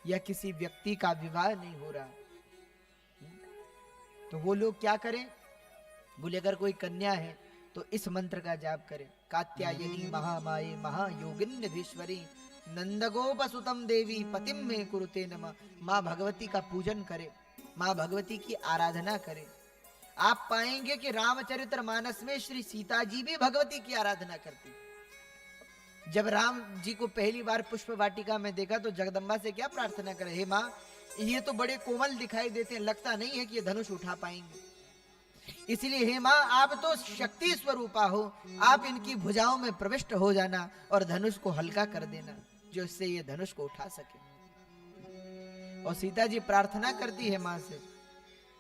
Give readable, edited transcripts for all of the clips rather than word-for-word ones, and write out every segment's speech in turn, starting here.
या किसी व्यक्ति का विवाह नहीं हो रहा, तो वो लोग क्या करें? बोले अगर कोई कन्या है तो इस मंत्र का जाप करें, कात्यायनी महामाये महायोगिन्यधीश्वरी नंदगोपसुतम देवी पतिम में कुरुते नमः। माँ भगवती का पूजन करें, माँ भगवती की आराधना करें। आप पाएंगे कि रामचरित्र मानस में श्री सीता जी भी भगवती की आराधना करती। जब राम जी को पहली बार पुष्प वाटिका में देखा तो जगदम्बा से क्या प्रार्थना करे, हे माँ ये तो बड़े कोमल दिखाई देते हैं, लगता नहीं है कि ये धनुष उठा पाएंगे, इसलिए हे माँ आप तो शक्ति स्वरूपा हो, आप इनकी भुजाओं में प्रविष्ट हो जाना और धनुष को हल्का कर देना जो इससे ये धनुष को उठा सके। और सीता जी प्रार्थना करती है माँ से,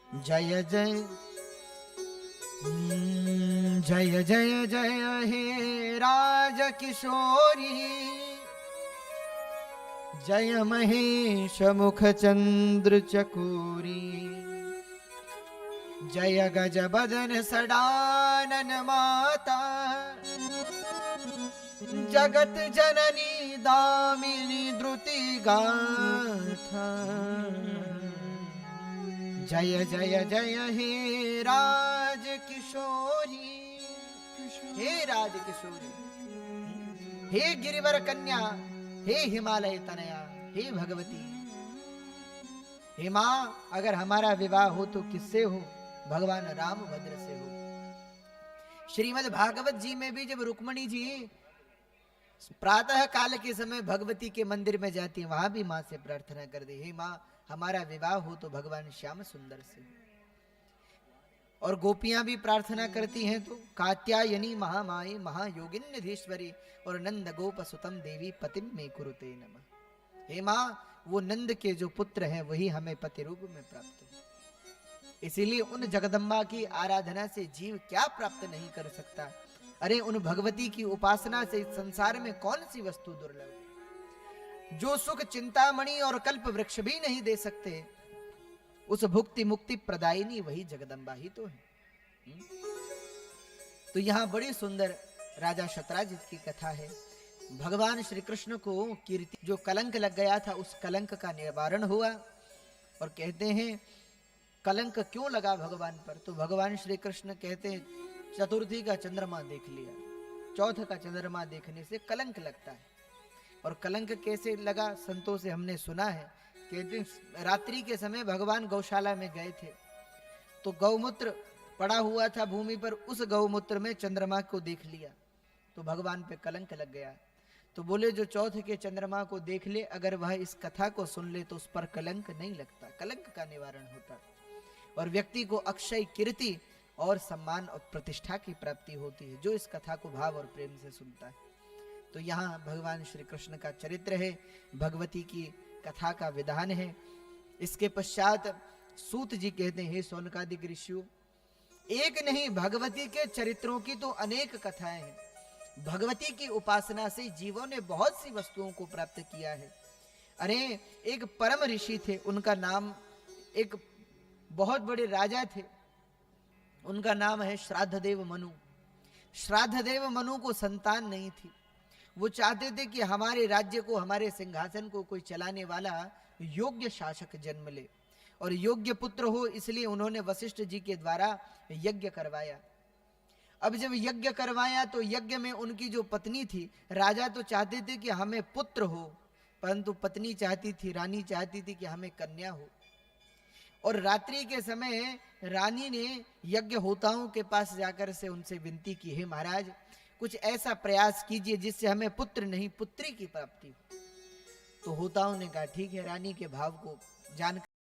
जय जय जय जय जय हे राज किशोरी, जय महेश मुख चंद्र चकोरी, जय गज बदन सडानन माता, जगत जननी दामिनी द्रुति गाथा, जय जय जय हे राज किशोरी, हे राज किशोरी, हे गिरिवर कन्या, हे हिमालय तनया, हे भगवती। हे माँ अगर हमारा विवाह हो तो किससे हो? भगवान रामभद्र से हो। श्रीमद् भागवत जी में भी जब रुक्मणी जी प्रातः काल के समय भगवती के मंदिर में जाती है, वहां भी माँ से प्रार्थना कर दी, हे माँ हमारा विवाह हो तो भगवान श्याम सुंदर से। और गोपियां भी प्रार्थना करती हैं तो कात्यायनी महामाये महायोगिन्यधीश्वरी और नंद गोप सुतम देवी पतिम में कुरुते नमः। हे माँ वो नंद के जो पुत्र हैं वही हमें पति रूप में प्राप्त हो, इसीलिए उन जगदम्बा की आराधना से जीव क्या प्राप्त नहीं कर सकता। अरे उन भगवती की उपासना से इस संसार में कौन सी वस्तु दुर्लभ है? जो सुख चिंतामणि और कल्प वृक्ष भी नहीं दे सकते, उस भुक्ति मुक्ति प्रदायिनी वही जगदम्बा ही तो है। तो यहां बड़ी सुंदर राजा शतराजित की कथा है। भगवान श्री कृष्ण को कीर्ति जो कलंक लग गया था उस कलंक का निवारण हुआ। और कहते हैं कलंक क्यों लगा भगवान पर, तो भगवान श्री कृष्ण कहते हैं चतुर्थी का चंद्रमा देख लिया, चौथ का चंद्रमा देखने से कलंक लगता है। और कलंक कैसे लगा, संतों से हमने सुना है, कहते रात्रि के समय भगवान गौशाला में गए थे तो गौमूत्र पड़ा हुआ था भूमि पर, उस गौमूत्र में चंद्रमा को देख लिया तो भगवान पे कलंक लग गया। तो बोले जो चौथ के चंद्रमा को देख ले, अगर वह इस कथा को सुन ले तो उस पर कलंक नहीं लगता, कलंक का निवारण होता और व्यक्ति को अक्षय कीर्ति और सम्मान और प्रतिष्ठा की प्राप्ति होती है जो इस कथा को भाव और प्रेम से सुनता है। तो यहाँ भगवान श्री कृष्ण का चरित्र है, भगवती की कथा का विधान है। इसके पश्चात सूत जी कहते हैं, हे शौनकादिक ऋषियों, एक नहीं भगवती के चरित्रों की तो अनेक कथाएं हैं। भगवती की उपासना से जीवों ने बहुत सी वस्तुओं को प्राप्त किया है। अरे एक परम ऋषि थे, उनका नाम, एक बहुत बड़े राजा थे, उनका नाम है श्राद्धदेव मनु। श्राद्धदेव मनु को संतान नहीं थी, वो चाहते थे कि हमारे राज्य को, हमारे सिंहासन को कोई चलाने वाला योग्य शासक जन्म ले और योग्य पुत्र हो, इसलिए उन्होंने वशिष्ठ जी के द्वारा यज्ञ करवाया। अब जब यज्ञ करवाया तो यज्ञ में उनकी जो पत्नी थी, राजा तो चाहते थे कि हमें पुत्र हो, परंतु पत्नी चाहती थी, रानी चाहती थी कि हमें कन्या हो। और रात्रि के समय रानी ने यज्ञ होताओं के पास जाकर से उनसे विनती की, हे महाराज कुछ ऐसा प्रयास कीजिए जिससे हमें पुत्र नहीं पुत्री की प्राप्ति हो। तो होताओं ने कहा ठीक है, रानी के भाव को जान